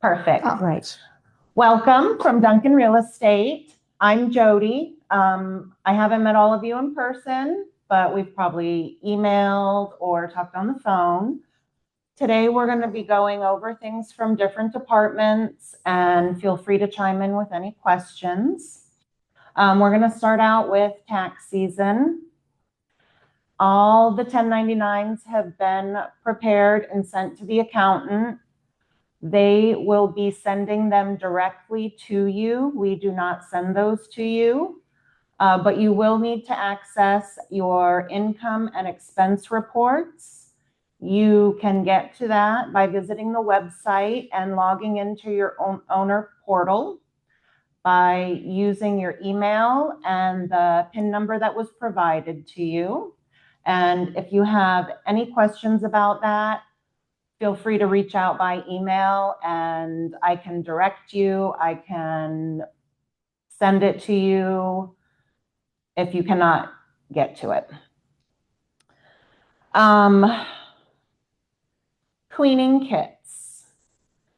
Perfect. All right. Welcome from Duncan Real Estate. I'm Jody. I haven't met all of you in person, but we've probably emailed or talked on the phone. Today, we're going to be going over things from different departments, and feel free to chime in with any questions. We're going to start out with tax season. All the 1099s have been prepared and sent to the accountant. They will be sending them directly to you. We do not send those to you, but you will need to access your income and expense reports. You can get to that by visiting the website and logging into your own owner portal by using your email and the PIN number that was provided to you. And if you have any questions about that, feel free to reach out by email and I can direct you. I can send it to you if you cannot get to it. Cleaning kits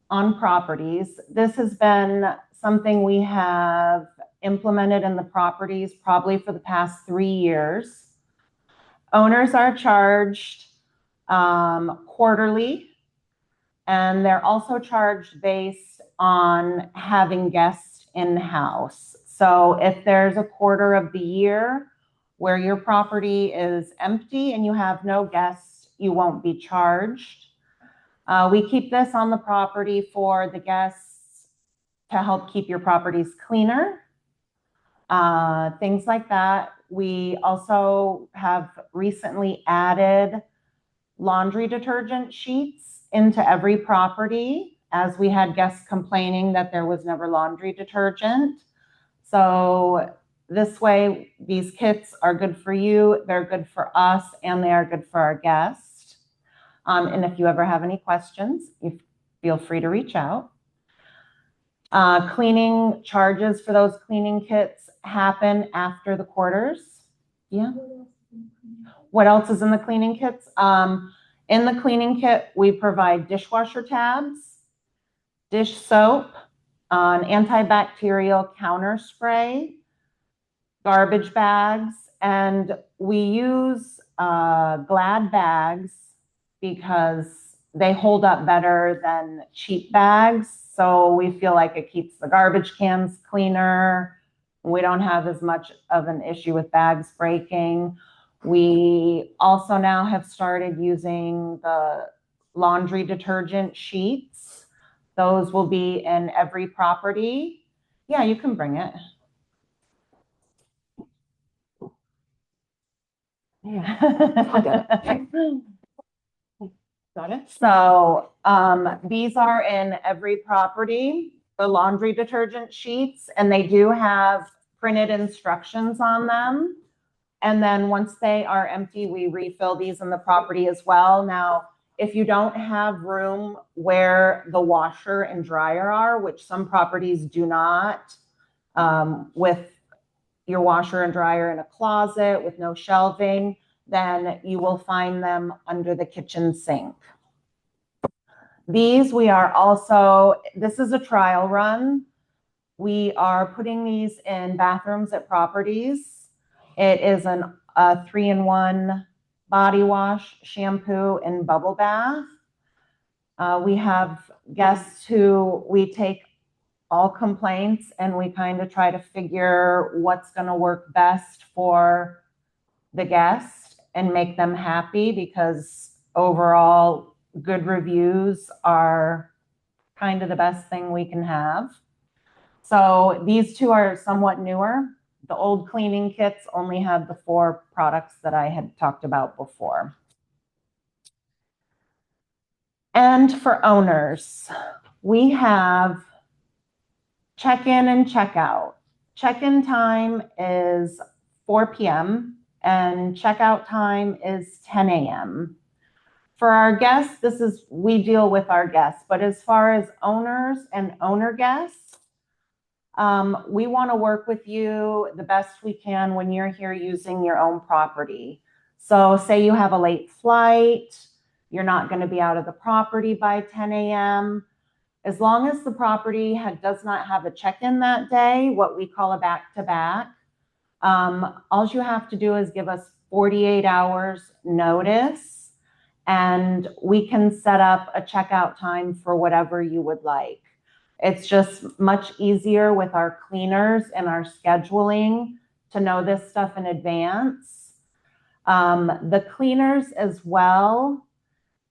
on properties. This has been something we have implemented in the properties probably for the past 3 years. Owners are charged quarterly, and they're also charged based on having guests in-house. So if there's a quarter of the year where your property is empty and you have no guests, you won't be charged. We keep this on the property for the guests to help keep your properties cleaner, things like that. We also have recently added laundry detergent sheets into every property, as we had guests complaining that there was never laundry detergent. So this way, these kits are good for you, they're good for us, and they are good for our guests. And if you ever have any questions, you feel free to reach out. Cleaning charges for those cleaning kits happen after the quarters. Yeah. What else is in the cleaning kits? In the cleaning kit, we provide dishwasher tabs, dish soap, an antibacterial counter spray, garbage bags, and we use Glad bags because they hold up better than cheap bags. So we feel like it keeps the garbage cans cleaner. We don't have as much of an issue with bags breaking. We also now have started using the laundry detergent sheets. Those will be in every property. Yeah, you can bring it. Yeah. Got it. So these are in every property, the laundry detergent sheets, and they do have printed instructions on them. And then once they are empty, we refill these in the property as well. Now, if you don't have room where the washer and dryer are, which some properties do not, with your washer and dryer in a closet with no shelving, then you will find them under the kitchen sink. These we are also, this is a trial run. We are putting these in bathrooms at properties. It is a 3-in-1 body wash, shampoo, and bubble bath. We have guests who we take all complaints and we kind of try to figure what's going to work best for the guest and make them happy, because overall good reviews are kind of the best thing we can have. So these two are somewhat newer. The old cleaning kits only had the 4 products that I had talked about before. And for owners, we have check-in and check-out. Check-in time is 4 p.m. and checkout time is 10 a.m. For our guests, we deal with our guests, but as far as owners and owner guests, we want to work with you the best we can when you're here using your own property. So say you have a late flight, you're not going to be out of the property by 10 a.m. As long as the property does not have a check-in that day, what we call a back-to-back, all you have to do is give us 48 hours notice, and we can set up a checkout time for whatever you would like. It's just much easier with our cleaners and our scheduling to know this stuff in advance. The cleaners as well,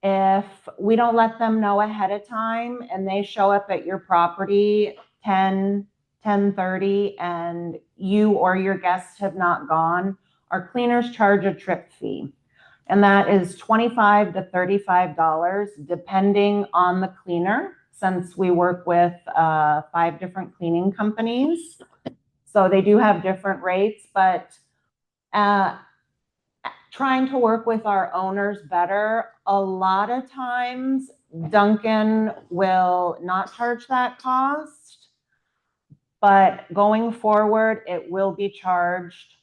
if we don't let them know ahead of time and they show up at your property 10:30 and you or your guests have not gone, our cleaners charge a trip fee. And that is $25 to $35 depending on the cleaner, since we work with 5 different cleaning companies. So they do have different rates, but trying to work with our owners better. A lot of times Duncan will not charge that cost, but going forward, it will be charged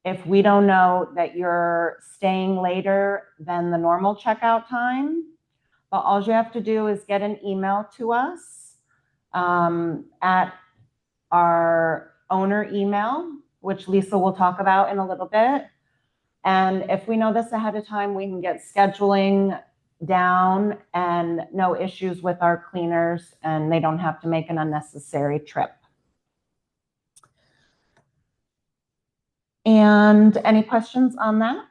if we don't know that you're staying later than the normal checkout time. But all you have to do is get an email to us at our owner email, which Leesa will talk about in a little bit. And if we know this ahead of time, we can get scheduling down and no issues with our cleaners, and they don't have to make an unnecessary trip. And any questions on that?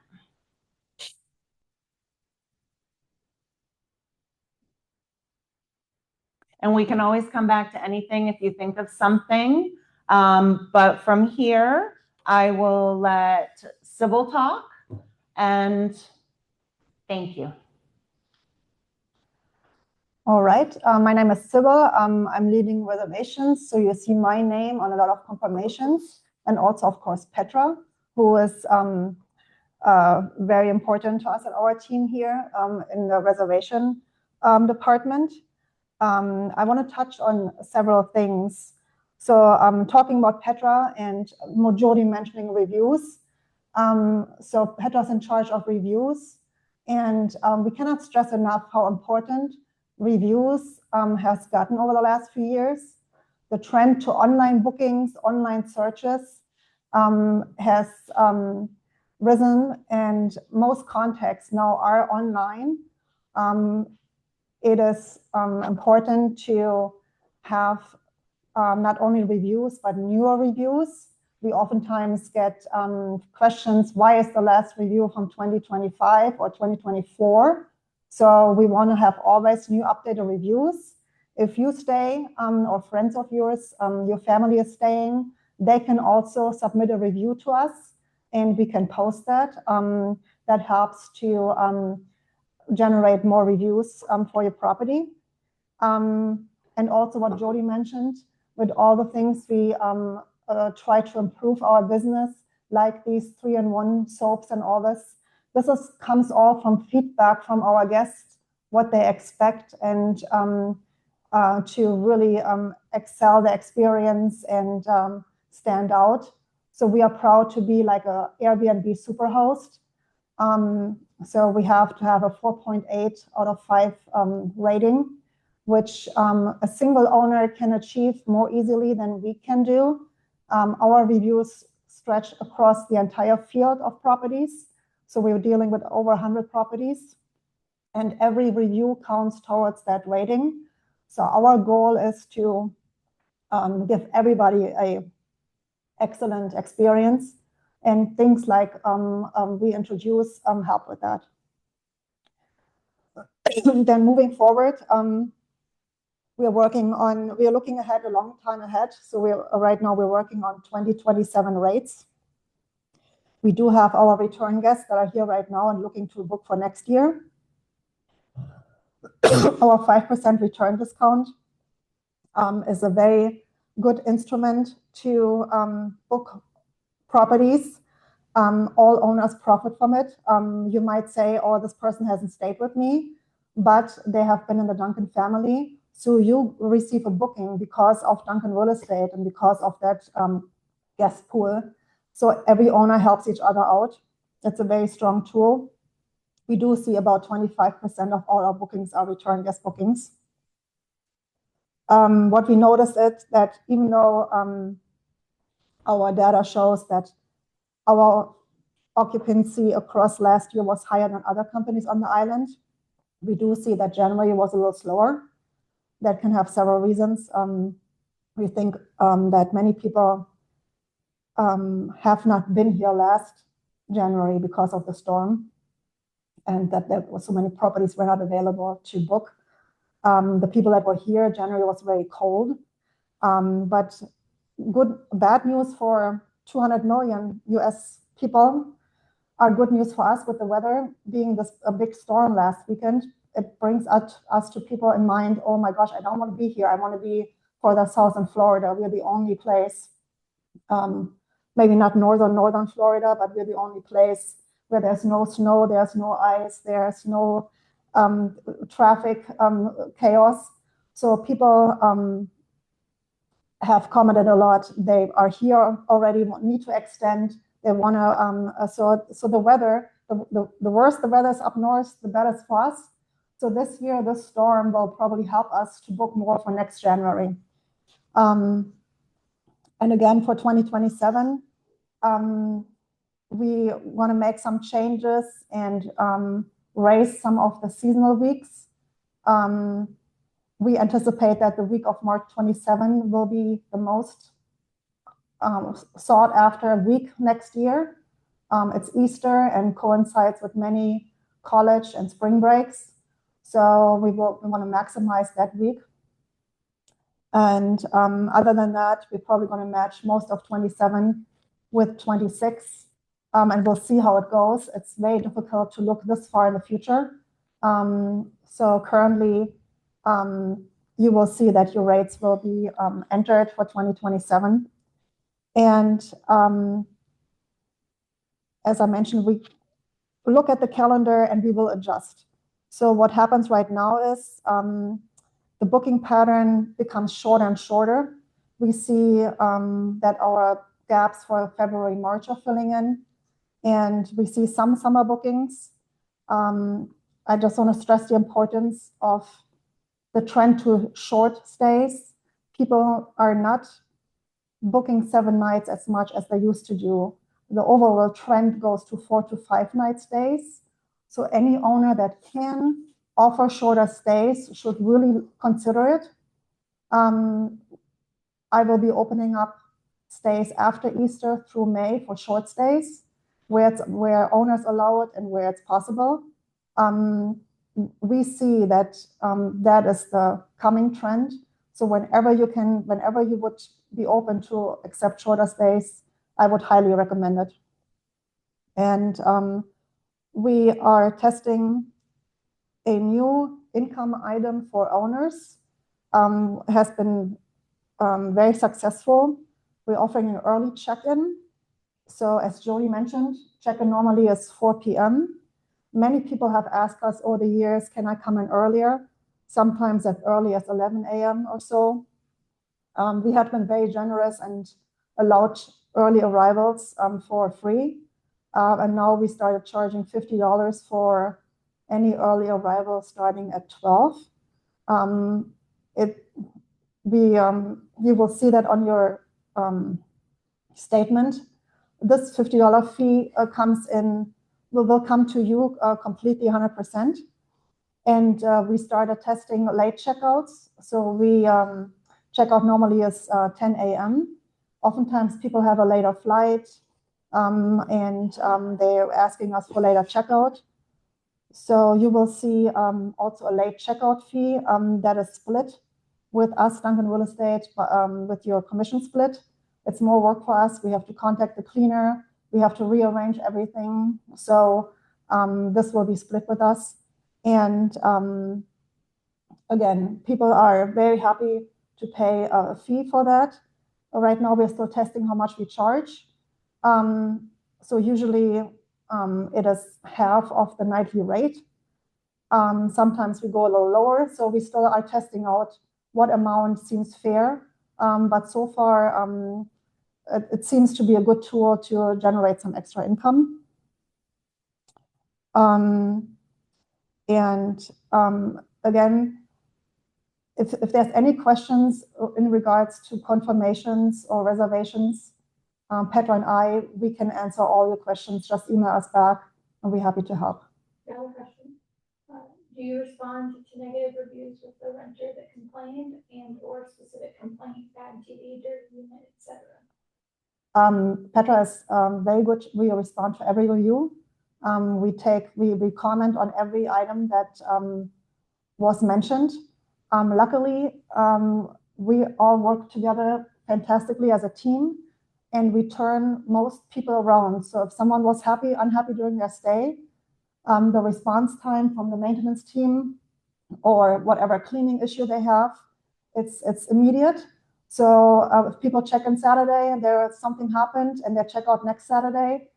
And we can always come back to anything if you think of something. But from here, I will let Sybille talk, and thank you. All right, my name is Sybille. I'm leading reservations, so you see my name on a lot of confirmations, and also, of course, Petra, who is very important to us at our team here in the reservation department. I want to touch on several things. So talking about Petra and Jody mentioning reviews. So Petra's in charge of reviews, and we cannot stress enough how important reviews has gotten over the last few years. The trend to online bookings, online searches has risen, and most contacts now are online. It is important to have not only reviews, but newer reviews. We oftentimes get questions, why is the last review from 2025 or 2024? So we want to have always new updated reviews. If you stay or friends of yours, your family is staying, they can also submit a review to us and we can post that. That helps to generate more reviews for your property. And also what Jody mentioned, with all the things we try to improve our business, like these 3-in-1 soaps and all this. This comes all from feedback from our guests, what they expect, and to really excel the experience and stand out. So we are proud to be like a Airbnb superhost. So we have to have a 4.8 out of 5 rating, which a single owner can achieve more easily than we can do. Our reviews stretch across the entire field of properties. So we're dealing with over 100 properties, and every review counts towards that rating. So our goal is to give everybody an excellent experience, and things like we introduce help with that. Then moving forward, we are looking ahead a long time ahead. So right now we're working on 2027 rates. We do have our return guests that are here right now and looking to book for next year. Our 5% return discount is a very good instrument to book properties. All owners profit from it. You might say, oh, this person hasn't stayed with me, but they have been in the Duncan family. So you receive a booking because of Duncan Real Estate and because of that guest pool. So every owner helps each other out. It's a very strong tool. We do see about 25% of all our bookings are return guest bookings. What we noticed is that even though our data shows that our occupancy across last year was higher than other companies on the island, we do see that January was a little slower. That can have several reasons. We think that many people have not been here last January because of the storm, and that there were so many properties were not available to book. The people that were here, January was very cold, but bad news for 200 million US people are good news for us with the weather being a big storm last weekend. It brings us to people in mind, oh my gosh, I don't want to be here. I want to be further south in Florida. We're the only place, maybe not northern Florida, but we're the only place where there's no snow, there's no ice, there's no traffic chaos. So people have commented a lot. They are here already, need to extend. They want to, so the weather, the worse the weather is up north, the better it's for us. So this year, this storm will probably help us to book more for next January. And again, for 2027, we want to make some changes and raise some of the seasonal weeks. We anticipate that the week of March 27 will be the most sought after week next year. It's Easter and coincides with many college and spring breaks. So we want to maximize that week. And other than that, we're probably going to match most of 27 with 26. And we'll see how it goes. It's very difficult to look this far in the future. So currently, you will see that your rates will be entered for 2027. And as I mentioned, we look at the calendar and we will adjust. So what happens right now is the booking pattern becomes shorter and shorter. We see that our gaps for February, March are filling in, and we see some summer bookings. I just want to stress the importance of the trend to short stays. People are not booking 7 nights as much as they used to do. The overall trend goes to 4 to 5 night stays. So any owner that can offer shorter stays should really consider it. I will be opening up stays after Easter through May for short stays, where owners allow it and where it's possible. We see that that is the coming trend. So whenever you would be open to accept shorter stays, I would highly recommend it. And we are testing a new income item for owners. Has been very successful. We're offering an early check-in. So as Jody mentioned, check-in normally is 4 p.m. Many people have asked us over the years, can I come in earlier? Sometimes as early as 11 a.m. or so. We have been very generous and allowed early arrivals for free. And now we started charging $50 for any early arrival starting at 12. You will see that on your statement. This $50 fee will come to you completely 100%. And we started testing late checkouts. So we checkout normally is 10 a.m. Oftentimes people have a later flight and they're asking us for later checkout. So you will see also a late checkout fee that is split with us, Duncan Real Estate, with your commission split. It's more work for us. We have to contact the cleaner. We have to rearrange everything. So this will be split with us. And again, people are very happy to pay a fee for that. Right now, we're still testing how much we charge. So usually it is half of the nightly rate. Sometimes we go a little lower. So we still are testing out what amount seems fair. But so far, it seems to be a good tool to generate some extra income. And again, if there's any questions in regards to confirmations or reservations, Petra and I, we can answer all your questions. Just email us back, and we're happy to help. I have a question. Do you respond to negative reviews with the renter that complained and or specific complaint, bad TV, dirty unit, etc.? Petra is very good. We respond to every review. We comment on every item that was mentioned. Luckily, we all work together fantastically as a team, and we turn most people around. So if someone was unhappy during their stay, the response time from the maintenance team or whatever cleaning issue they have, it's immediate. So if people check in Saturday and something happened and they check out next Saturday,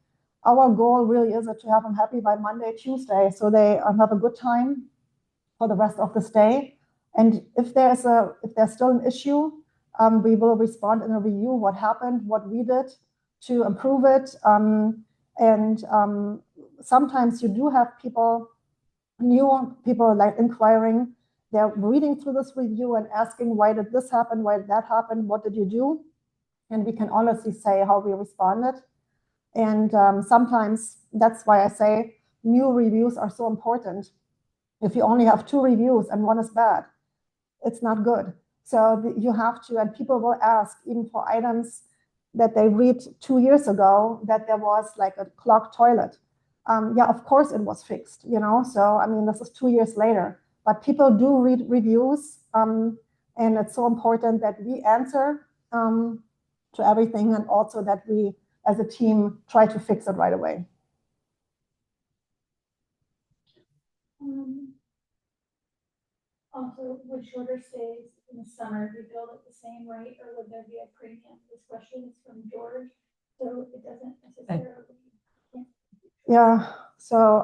our goal really is to have them happy by Monday, Tuesday, so they have a good time for the rest of the stay. And if there's still an issue, we will respond in a review what happened, what we did to improve it. Sometimes you do have new people like inquiring. They're reading through this review and asking, why did this happen? Why did that happen? What did you do? And we can honestly say how we responded. And sometimes that's why I say new reviews are so important. If you only have 2 reviews and one is bad, it's not good. So you have to, and people will ask even for items that they read 2 years ago that there was like a clogged toilet. Yeah, of course it was fixed, So, I mean, this is 2 years later, but people do read reviews, and it's so important that we answer to everything, and also that we, as a team, try to fix it right away. Also, would shorter stays in the summer be billed at the same rate, or would there be a premium? This question is from George, so it doesn't necessarily. Yeah, so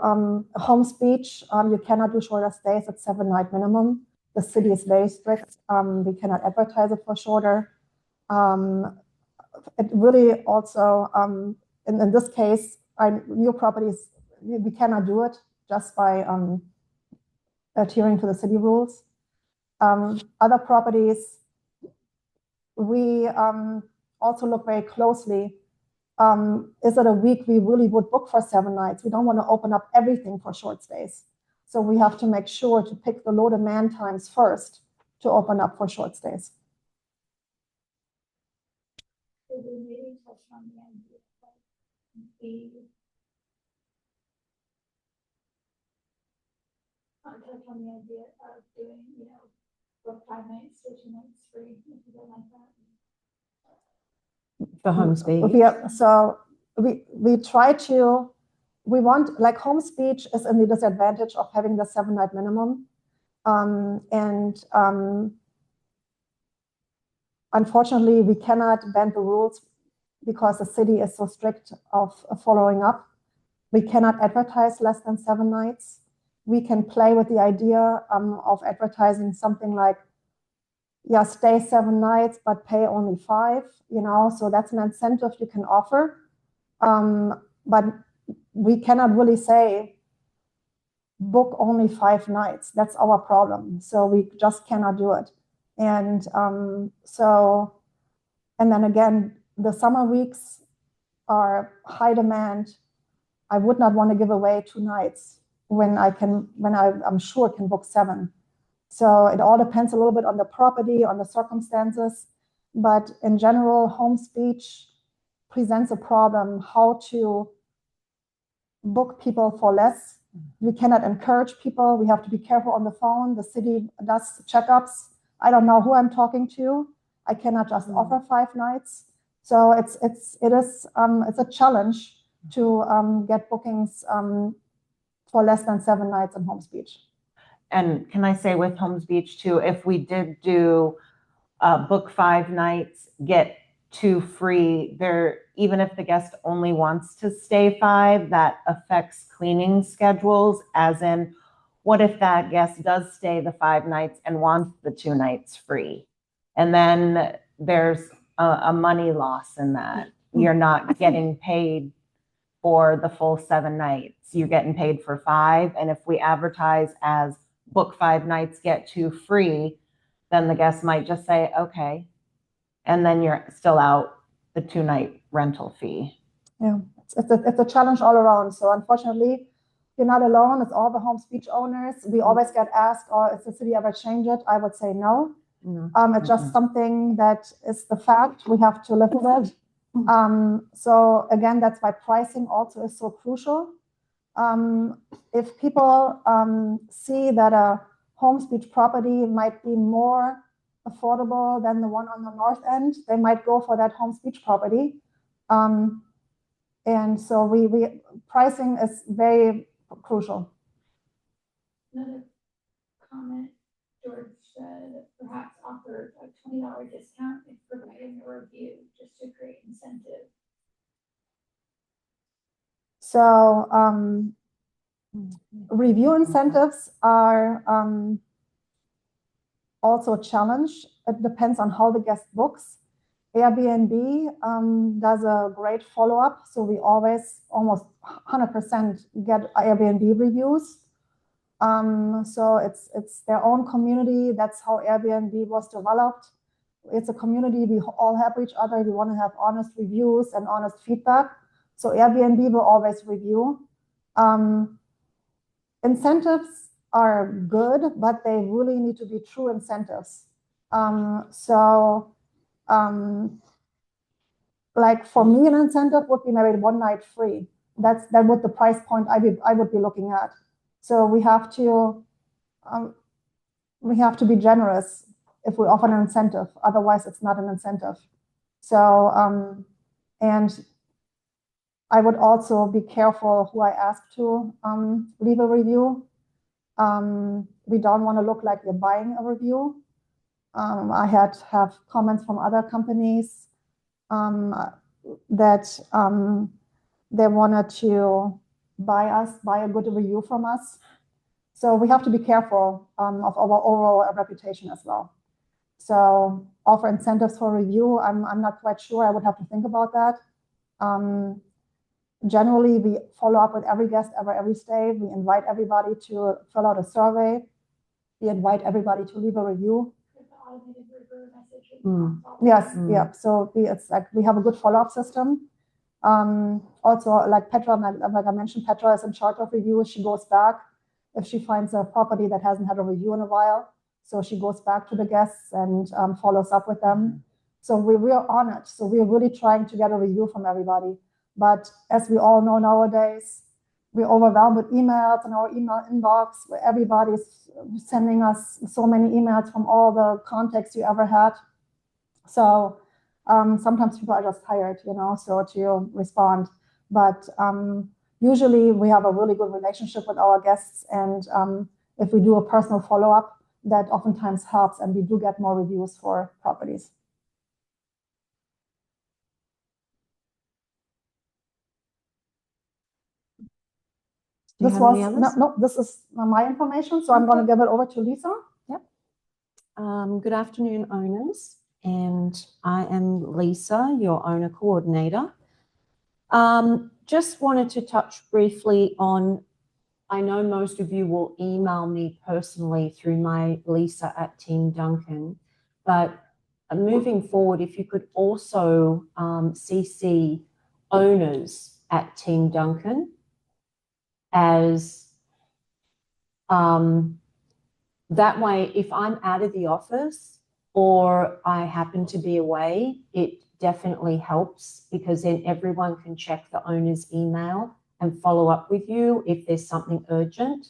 Home Speech, you cannot do shorter stays at 7-night minimum. The city is very strict. We cannot advertise it for shorter. It really also, in this case, new properties, we cannot do it just by adhering to the city rules. Other properties, we also look very closely. Is it a week we really would book for 7 nights? We don't want to open up everything for short stays. So we have to make sure to pick the low demand times first to open up for short stays. Could we maybe touch on the idea of doing, book 5 nights, 2 nights free, if you don't like that? For Home Speech? Yeah, so we try to, we want, like Home Speech is in the disadvantage of having the 7-night minimum. Unfortunately, we cannot bend the rules because the city is so strict of following up. We cannot advertise less than 7 nights. We can play with the idea of advertising something like, yeah, stay 7 nights, but pay only 5, so that's an incentive you can offer. But we cannot really say, book only 5 nights. That's our problem. So we just cannot do it. And and then again, the summer weeks are high demand. I would not want to give away 2 nights when I'm sure can book 7. So it all depends a little bit on the property, on the circumstances. But in general, Home Speech presents a problem how to book people for less. We cannot encourage people. We have to be careful on the phone. The city does checkups. I don't know who I'm talking to. I cannot just offer 5 nights. So it's a challenge to get bookings for less than 7 nights in Home Speech. And can I say with Home Speech too, if we did do book 5 nights, get 2 free, even if the guest only wants to stay 5, that affects cleaning schedules, as in, what if that guest does stay the 5 nights and wants the 2 nights free? And then there's a money loss in that. You're not getting paid for the full 7 nights. You're getting paid for 5. And if we advertise as book 5 nights, get 2 free, then the guest might just say, okay. And then you're still out the 2-night rental fee. Yeah, it's a challenge all around. So unfortunately, you're not alone. It's all the home speech owners. We always get asked, "Oh, is the city ever change it?" I would say no. It's just something that is the fact. We have to live with it. So again, that's why pricing also is so crucial. If people see that a home speech property might be more affordable than the one on the north end, they might go for that home speech property. And so we pricing is very crucial. Another comment, George said, perhaps offer a $20 discount if providing a review just to create incentive. So review incentives are also a challenge. It depends on how the guest books. Airbnb does a great follow-up, so we always almost 100% get Airbnb reviews. So it's their own community. That's how Airbnb was developed. It's a community. We all help each other. We want to have honest reviews and honest feedback. So Airbnb will always review. Incentives are good, but they really need to be true incentives. Like for me, an incentive would be maybe 1 night free. That would the price point I would be looking at. So we have to be generous if we offer an incentive. Otherwise, it's not an incentive. So and I would also be careful who I ask to leave a review. We don't want to look like we're buying a review. I have comments from other companies that they wanted to buy a good review from us. So we have to be careful of our overall reputation as well. So offer incentives for review, I'm not quite sure. I would have to think about that. Generally, we follow up with every guest every stay. We invite everybody to fill out a survey. We invite everybody to leave a review. Yes, yeah. So it's like we have a good follow-up system. Also, like Petra, like I mentioned, Petra is in charge of reviews. She goes back if she finds a property that hasn't had a review in a while. So she goes back to the guests and follows up with them. So we're on it. So we're really trying to get a review from everybody. But as we all know nowadays, we're overwhelmed with emails in our email inbox where everybody's sending us so many emails from all the contacts you ever had. So sometimes people are just tired, so to respond. But usually we have a really good relationship with our guests. And if we do a personal follow-up, that oftentimes helps. And we do get more reviews for properties. This is my information, so I'm going to give it over to Leesa. Yep. Good afternoon, owners, and I am Leesa, your owner coordinator. Just wanted to touch briefly on, I know most of you will email me personally through my Leesa@Team Duncan, but moving forward, if you could also CC owners at Team Duncan, as that way, if I'm out of the office or I happen to be away, it definitely helps because then everyone can check the owner's email and follow up with you if there's something urgent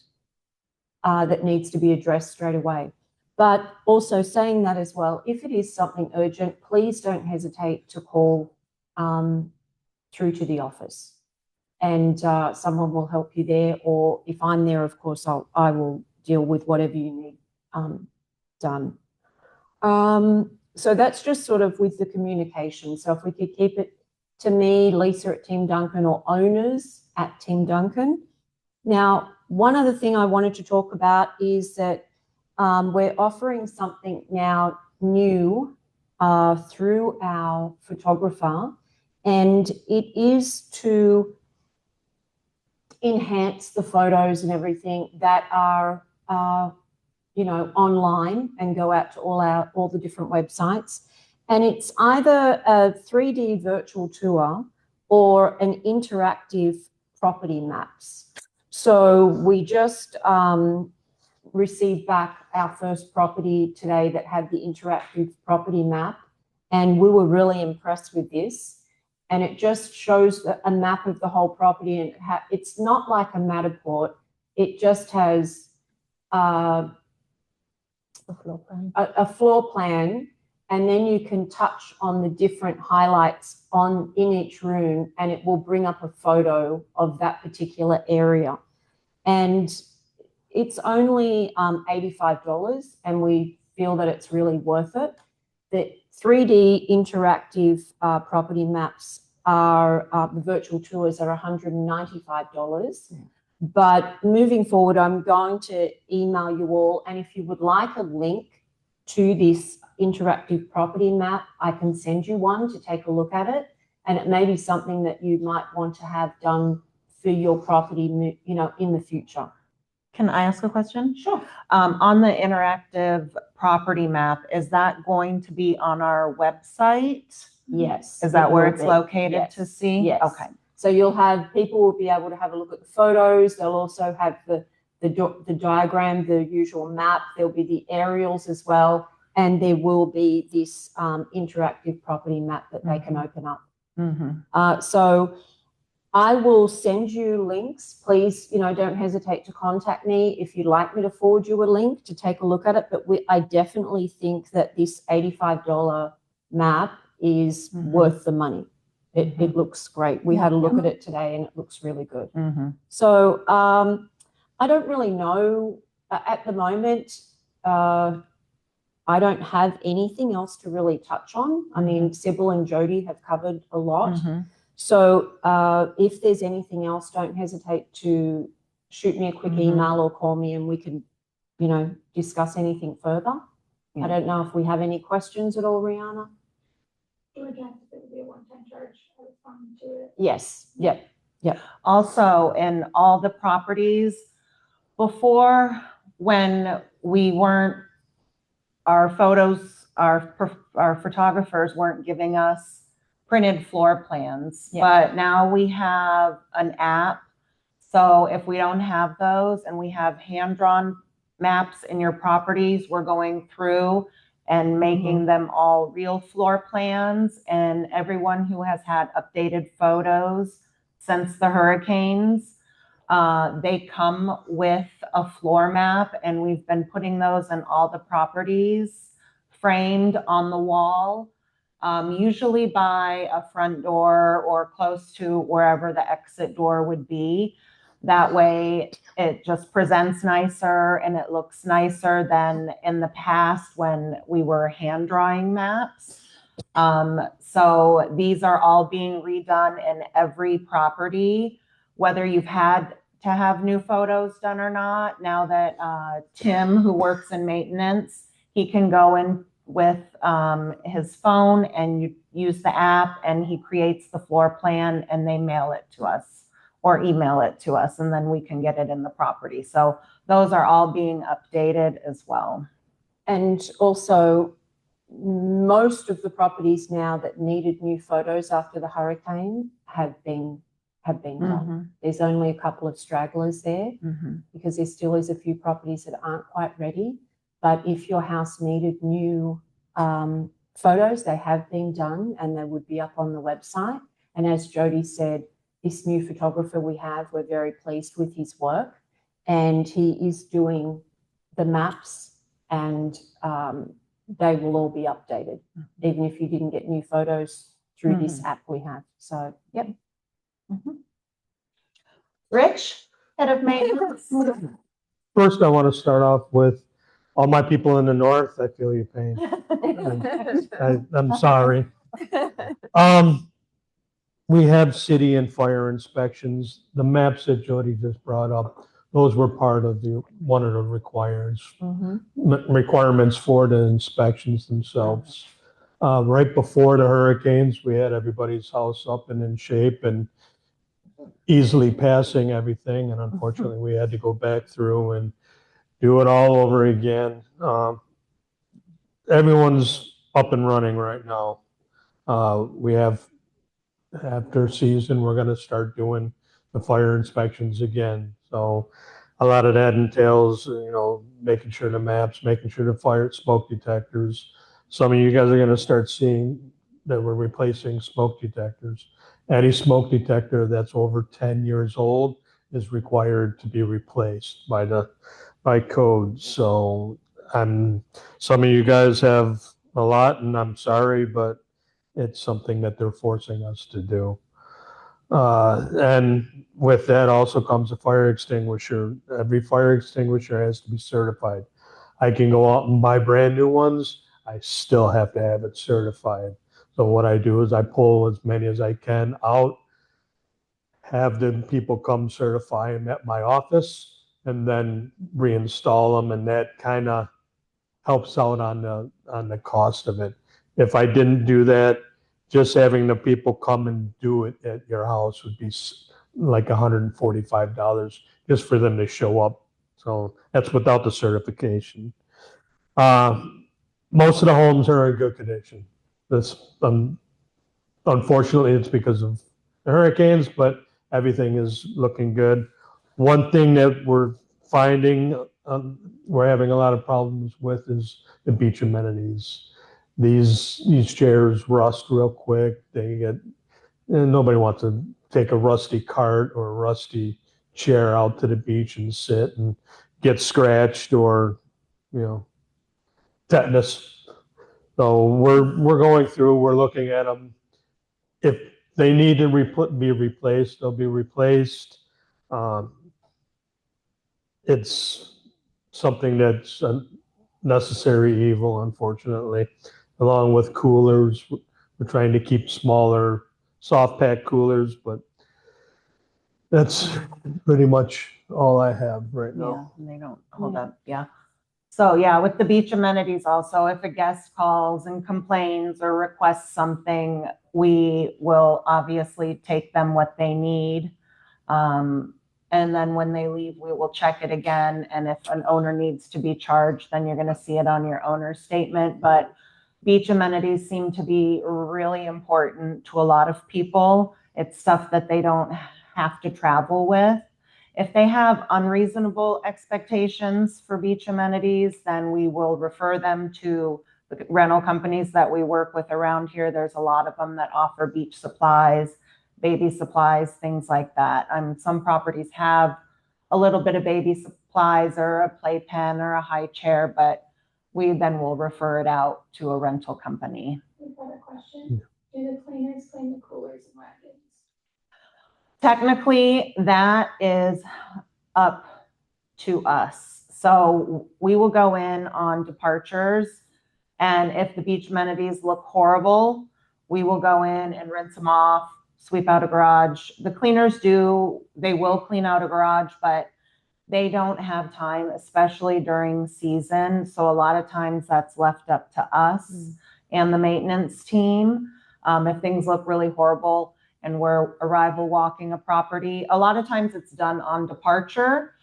that needs to be addressed straight away. But also saying that as well, if it is something urgent, please don't hesitate to call through to the office. And someone will help you there, or if I'm there, of course, I will deal with whatever you need done. So that's just sort of with the communication. So if we could keep it to me, Leesa@Team Duncan, or owners at Team Duncan. Now, one other thing I wanted to talk about is that we're offering something now new through our photographer, and it is to enhance the photos and everything that are online and go out to all the different websites. And it's either a 3D virtual tour or an interactive property maps. So we just received back our first property today that had the interactive property map, and we were really impressed with this. And it just shows a map of the whole property, and it's not like a Matterport. It just has a floor plan, and then you can touch on the different highlights in each room, and it will bring up a photo of that particular area. And it's only $85, and we feel that it's really worth it. The 3D interactive property maps are, the virtual tours are $195. But moving forward, I'm going to email you all, and if you would like a link to this interactive property map, I can send you one to take a look at it, and it may be something that you might want to have done for your property, in the future. Can I ask a question? Sure. On the interactive property map, is that going to be on our website? Yes. Is that where will it's be. located Yes. to see? Yes. Okay. So people will be able to have a look at the photos. They'll also have the diagram, the usual map. There'll be the aerials as well. And there will be this interactive property map that they can open up. So I will send you links. Please, don't hesitate to contact me if you'd like me to forward you a link to take a look at it. But I definitely think that this $85 map is worth the money. It looks great. We had a look at it today, and it looks really good. So I don't really know at the moment. I don't have anything else to really touch on. I mean, Sybille and Jody have covered a lot. So if there's anything else, don't hesitate to shoot me a quick email or call me, and we can, discuss anything further. I don't know if we have any questions at all, Rihanna. It would have to be a one-time charge. I was fine to it. Yes. Yep. Also, in all the properties, before, when we weren't, our photographers weren't giving us printed floor plans, but now we have an app. So if we don't have those and we have hand-drawn maps in your properties, we're going through and making them all real floor plans. And everyone who has had updated photos since the hurricanes, they come with a floor map, and we've been putting those in all the properties framed on the wall, usually by a front door or close to wherever the exit door would be. That way it just presents nicer and it looks nicer than in the past when we were hand drawing maps. So these are all being redone in every property, whether you've had to have new photos done or not. Now that Tim, who works in maintenance, he can go in with his phone and you use the app, and he creates the floor plan, and they mail it to us or email it to us, and then we can get it in the property. So those are all being updated as well. And also, most of the properties now that needed new photos after the hurricane have been done. There's only a couple of stragglers there because there still is a few properties that aren't quite ready. But if your house needed new photos, they have been done, and they would be up on the website. And as Jody said, this new photographer we have, we're very pleased with his work, and he is doing the maps, and they will all be updated, even if you didn't get new photos through this app we have. So, yep. Rich, head of maintenance. First, I want to start off with all my people in the north. I feel your pain. I'm sorry. We have city and fire inspections. The maps that Jody just brought up, those were part of one of the requirements for the inspections themselves. Right before the hurricanes, we had everybody's house up and in shape and easily passing everything. And unfortunately, we had to go back through and do it all over again. Everyone's up and running right now. We have, after season, we're gonna start doing the fire inspections again. So a lot of that entails, making sure the maps, making sure the fire smoke detectors. Some of you guys are gonna start seeing that we're replacing smoke detectors. Any smoke detector that's over 10 years old is required to be replaced by code. So some of you guys have a lot, and I'm sorry, but it's something that they're forcing us to do. And with that also comes a fire extinguisher. Every fire extinguisher has to be certified. I can go out and buy brand new ones. I still have to have it certified. So what I do is I pull as many as I can out, have the people come certify them at my office, and then reinstall them. And that kind of helps out on the cost of it. If I didn't do that, just having the people come and do it at your house would be like $145 just for them to show up. So that's without the certification. Most of the homes are in good condition. This, unfortunately, it's because of the hurricanes, but everything is looking good. One thing that we're finding, we're having a lot of problems with is the beach amenities. These chairs rust real quick. And nobody wants to take a rusty cart or a rusty chair out to the beach and sit and get scratched or, tetanus. So we're going through, we're looking at them. If they need to be replaced, they'll be replaced. It's something that's a necessary evil, unfortunately. Along with coolers, we're trying to keep smaller soft pack coolers, but that's pretty much all I have right Yeah, now. and they don't hold up, yeah. So yeah, with the beach amenities also, if a guest calls and complains or requests something, we will obviously take them what they need. And then when they leave, we will check it again. And if an owner needs to be charged, then you're gonna see it on your owner's statement. But beach amenities seem to be really important to a lot of people. It's stuff that they don't have to travel with. If they have unreasonable expectations for beach amenities, then we will refer them to the rental companies that we work with around here. There's a lot of them that offer beach supplies, baby supplies, things like that. Some properties have a little bit of baby supplies or a playpen or a high chair, but we then will refer it out to a rental company. We've got a question. Do the cleaners clean the coolers and wagons? Technically, that is up to us. So we will go in on departures, and if the beach amenities look horrible, we will go in and rinse them off, sweep out a garage. The cleaners they will clean out a garage, but they don't have time, especially during season. So a lot of times that's left up to us and the maintenance team. If things look really horrible and we're arrival walking a property, a lot of times it's done on departure,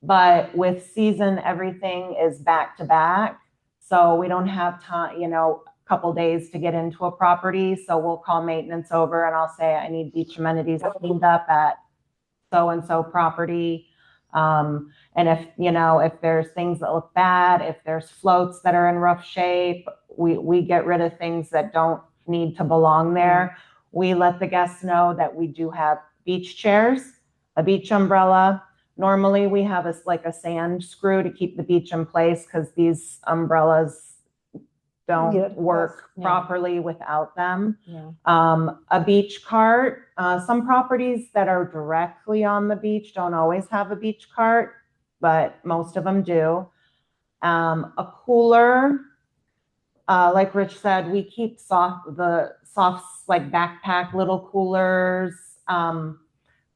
but with season, everything is back to back. So we don't have time, a couple days to get into a property. So we'll call maintenance over and I'll say, I need beach amenities cleaned up at so-and-so property. And if there's things that look bad, if there's floats that are in rough shape, we get rid of things that don't need to belong there. We let the guests know that we do have beach chairs, a beach umbrella. Normally we have a sand screw to keep the beach in place because these umbrellas don't work properly without them. A beach cart. Some properties that are directly on the beach don't always have a beach cart, but most of them do. A cooler. Like Rich said, we keep the soft like backpack little coolers. A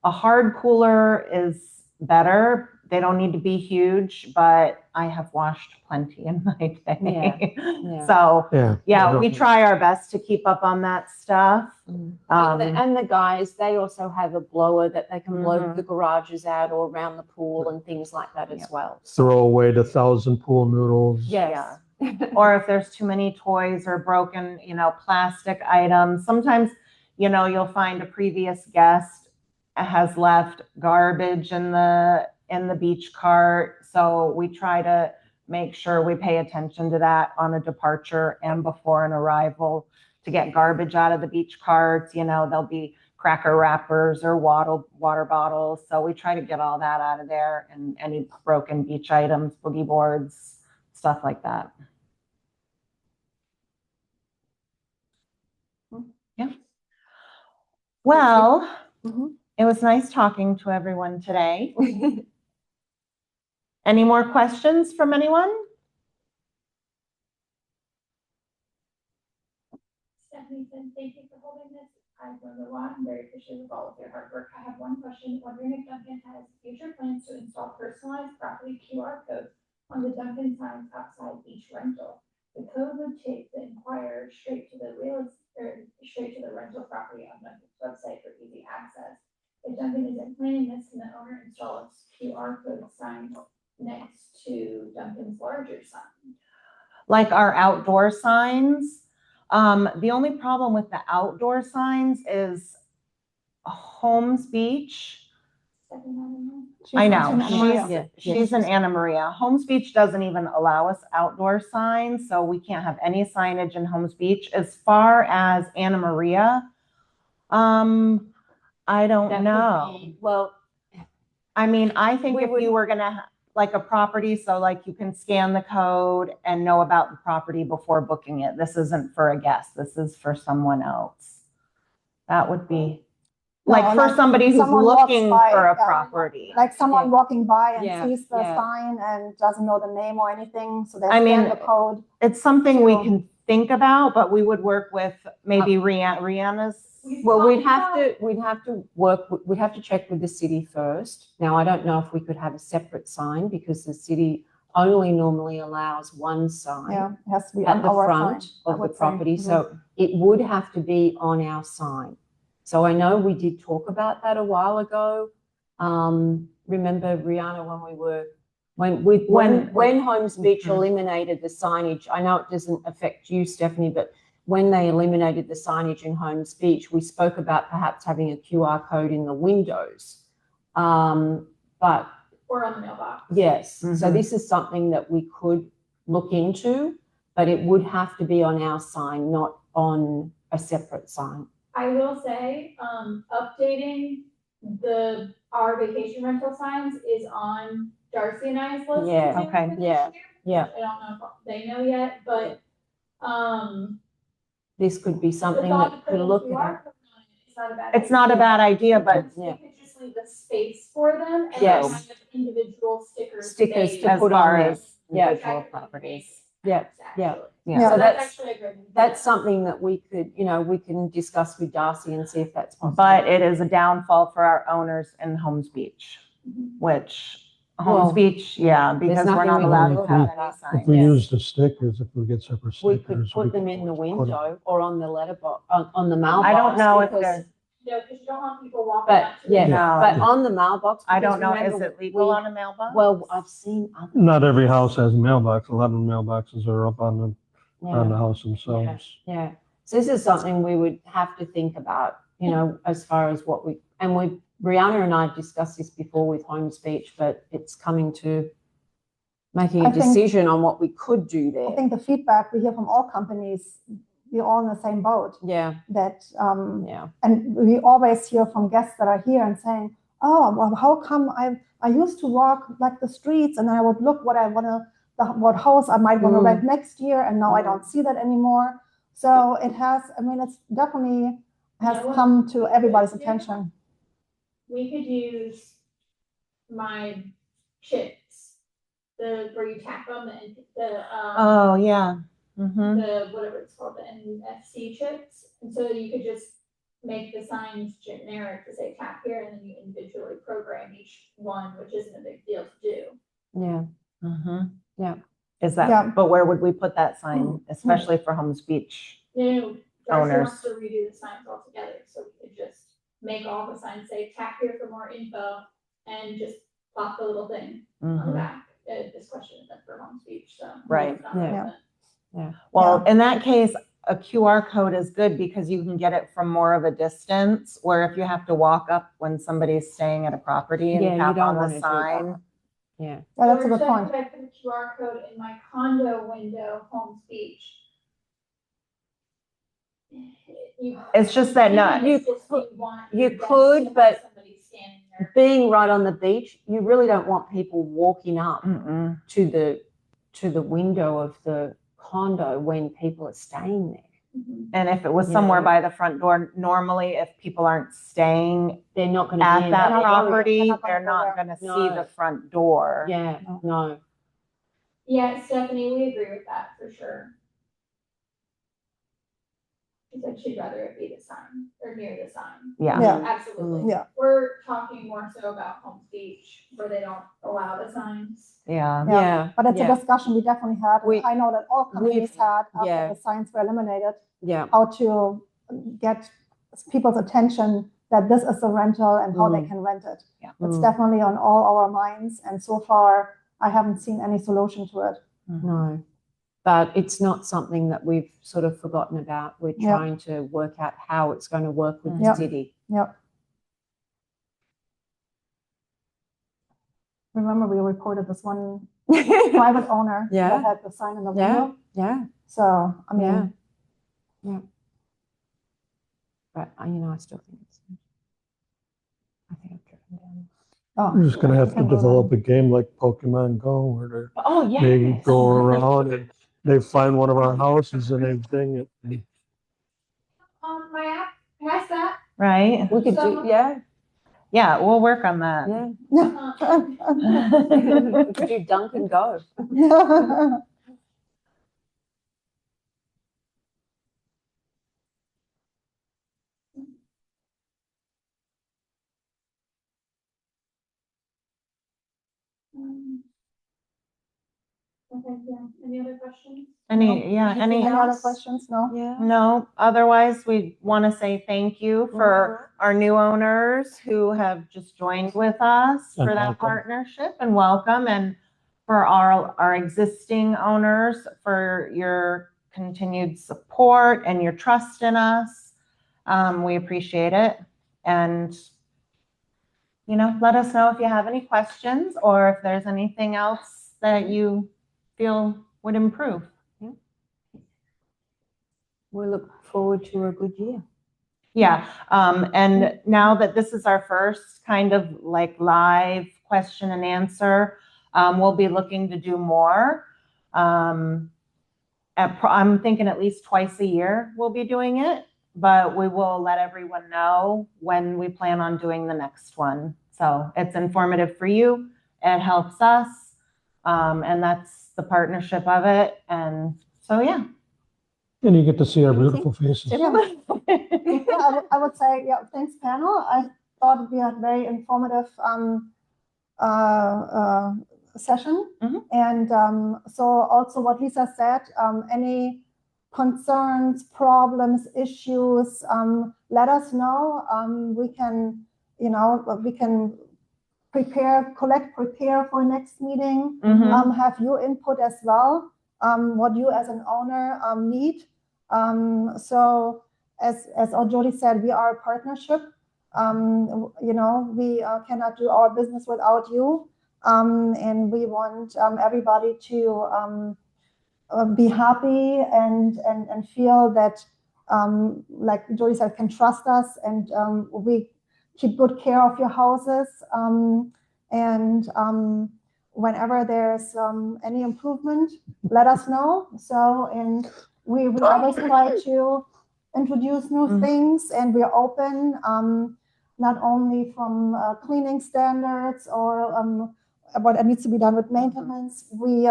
hard cooler is better they don't need to be huge, but I have washed plenty in my day. yeah. So, Yeah. yeah, we try our best to keep up on that stuff. And the guys, they also have a blower that they can blow Mhm. the garages out or around the pool and things like that as Yep. well. Throw away the 1,000 pool noodles. Yes. Or if there's too many toys or broken, plastic items, sometimes, you'll find a previous guest has left garbage in the beach cart. So we try to make sure we pay attention to that on a departure and before an arrival to get garbage out of the beach carts. There'll be cracker wrappers or water bottles. So we try to get all that out of there and any broken beach items, boogie boards, stuff like that. Yeah. Well, Mhm. it was nice talking to everyone today. Any more questions from anyone? Stephanie said, thank you for holding this. I've learned a lot. I'm very appreciative of all of your hard work. I have one question. Wondering if Duncan has future plans to install personalized property QR codes on the Duncan signs outside each rental. The code would take the inquirer straight to the rental property on Duncan's website for easy access. If Duncan isn't planning this, can the owner install a QR code sign next to Duncan's larger sign? Like our outdoor signs. The only problem with the outdoor signs is Holmes Beach. I know, she's in Anna Maria. Holmes Beach doesn't even allow us outdoor signs, so we can't have any signage in Holmes Beach. As far as Anna Maria, I don't That know. would be, well, I mean, I think We if would- you were gonna like a property, so like you can scan the code and know about the property before booking it. This isn't for a guest. This is for someone else. That would be like for somebody who's someone walks looking by, for a yeah. property. Like someone Yeah. walking by and Yeah, sees the yeah. sign and doesn't know the name or anything, so they I mean, scan the code. It's something we So- can think about, but we would work with maybe Rihanna's. well, we'd have to check with the city first. Now, I don't know if we could have a separate sign because the city only normally allows one sign Yeah, it has to be at on the our front sign, I of the would say. property. So it would have to be on our sign. So I know we did talk about that a while ago. Remember, Rihanna, when Holmes Beach eliminated the signage, I know it doesn't affect you, Stephanie, but when they eliminated the signage in Holmes Beach, we spoke about perhaps having a QR code in the windows. But Or on the mailbox. yes, so Mhm. this is something that we could look into, but it would have to be on our sign, not on a separate sign. I will say, updating our vacation rental signs is on Darcy and I's list. Yeah, to do okay, for this yeah, year. yeah. I don't know if they know yet, but, This could be the something thought that of could putting look QR at. code on it is not a bad. It's not a bad idea, but Yeah. We could just leave a space for them and Yes. then have individual stickers. Stickers made. to as put on far there. as Yeah. individual properties. Yeah, yeah. Yeah. So So that's that's, actually a good. idea. that's something that we could, we can discuss with Darcy and see if that's possible. But it is a downfall for our owners in Holmes Beach, which Holmes Well, Beach, yeah, because we're nothing not we can allowed do to about have that. any If we signs. use the stickers, if we get separate We stickers. could put them in the put 'em- window or on the letterbox, on the mailbox. I don't know if because- there's, No, because you don't want people walking But, up to yeah, the. No. but on the mailbox. I because don't know, is remember, it legal we- on a mailbox? Well, I've seen other. Not every house has a mailbox. A lot of mailboxes are up on Yeah. the house themselves. Yeah, so this is something we would have to think about, as far as what Brianna and I discussed this before with Holmes Beach, but it's coming to making a I think- decision on what we could do I there. think the feedback we hear from all companies, we're all in the same boat, Yeah, that, yeah, and we always hear from guests that are here and saying, oh, well, how come I used to walk like the streets and I would look what I want to, what house I might want to rent next year, and now I don't see that anymore. So it has, it's definitely has You know what? come to everybody's attention. We could use my chips, where you tap on Oh, yeah. Mhm. the, whatever it's called, the NFC chips. And so you could just make the signs generic to say tap here, and then you individually program each one, which isn't a big deal to do. Yeah. Mhm. Yeah. Is that, Yeah. but where would we put that sign, especially for Holmes Beach? Darcy Owners. wants to redo the signs altogether, so we could just make all the signs say tap here for more info and just pop the little thing on the Mhm. back. This question is meant for Holmes Beach, so. Right. it's not Yeah. relevant. Well, in that case, a QR code is good because you can get it from more of a distance, where if you have to walk up when somebody's staying at a property and Yeah, you tap don't on wanna the do sign. that. Yeah. Yeah, that's a Or good should I point. put the QR code in my condo window, Holmes Beach? It's just that not, you could, but Somebody standing there. being right on the beach, you really don't want people walking up mm-mm. to the window of the condo when people are staying there. Mhm. And if it was You somewhere know. by the front door, normally if people aren't staying They're not going to at be in that They're not property, gonna they're go not there. gonna see No. the front door. Yeah, no. Yeah, Stephanie, we agree with that for sure. She said she'd rather it be the sign or near the sign. Yeah. Yeah. Absolutely. Yeah. We're talking more so about Holmes Beach where they don't allow the signs. Yeah. Yeah. Yeah. But it's yeah. a discussion we definitely had. We- I know that all companies had after yeah. the signs were eliminated, Yeah. how to get people's attention that this is a rental and how they can rent it. Yeah. It's definitely on all our minds. And so far, I haven't seen any solution to it. No. But it's not something that we've sort of forgotten about. We're Yeah. trying to work out how it's going to work with Yeah. the city. Yep. Remember, we reported this one private owner Yeah. that had the sign in the Yeah. window. Yeah. So, I mean, Yeah. But, I still think it's, I think I've driven down. oh, We're just gonna have to can go develop down. a game like Pokemon Go where Oh, yeah. they go around and they find one of our houses and they ding it. My app has that. Right? We could So- do, yeah, Yeah, we'll work on that. yeah. We could do Duncan Go. Okay, yeah. Any other questions? Any Any other else? questions? No? Yeah. No, otherwise we want to say thank you for our new owners who have just joined with us for And that welcome. partnership, and welcome, and for our existing owners for your continued support and your trust in us. We appreciate it. And, let us know if you have any questions or if there's anything else that you feel would improve. We look forward to a good year. Yeah, and now that this is our first kind of like live question and answer, we'll be looking to do more. I'm thinking at least twice a year we'll be doing it, but we will let everyone know when we plan on doing the next one. So it's informative for you, it helps us, and that's the partnership of it. And so, yeah. And you get to see our beautiful faces. Yeah, I would say, yeah, thanks panel. I thought we had very informative session. Mhm. And so also what Leesa said, any concerns, problems, issues, let us know. We can prepare for next meeting, Mhm. have your input as well, what you as an owner need. So as Jody said, we are a partnership. We cannot do our business without you. And we want everybody to be happy and feel that, like Jody said, can trust us, and we keep good care of your houses. And whenever there's any improvement, let us know. So, and we always try to introduce new things, and we're open, not only from cleaning standards or what needs to be done with maintenance. We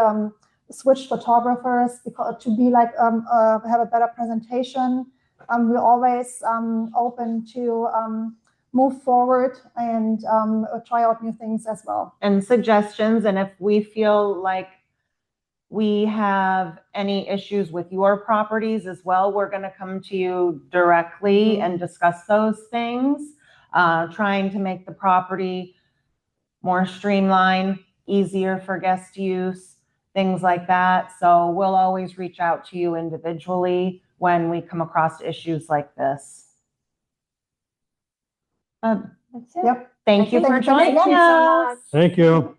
switch photographers because to be like have a better presentation. we're always open to move forward and try out new things as well. And suggestions. And if we feel like we have any issues with your properties as well, we're going to come to you directly and discuss those things, trying to make the property more streamlined, easier for guest use, things like that. So we'll always reach out to you individually when we come across issues like this. That's it. Yep. Thank you for Thank you joining so us. Thank you.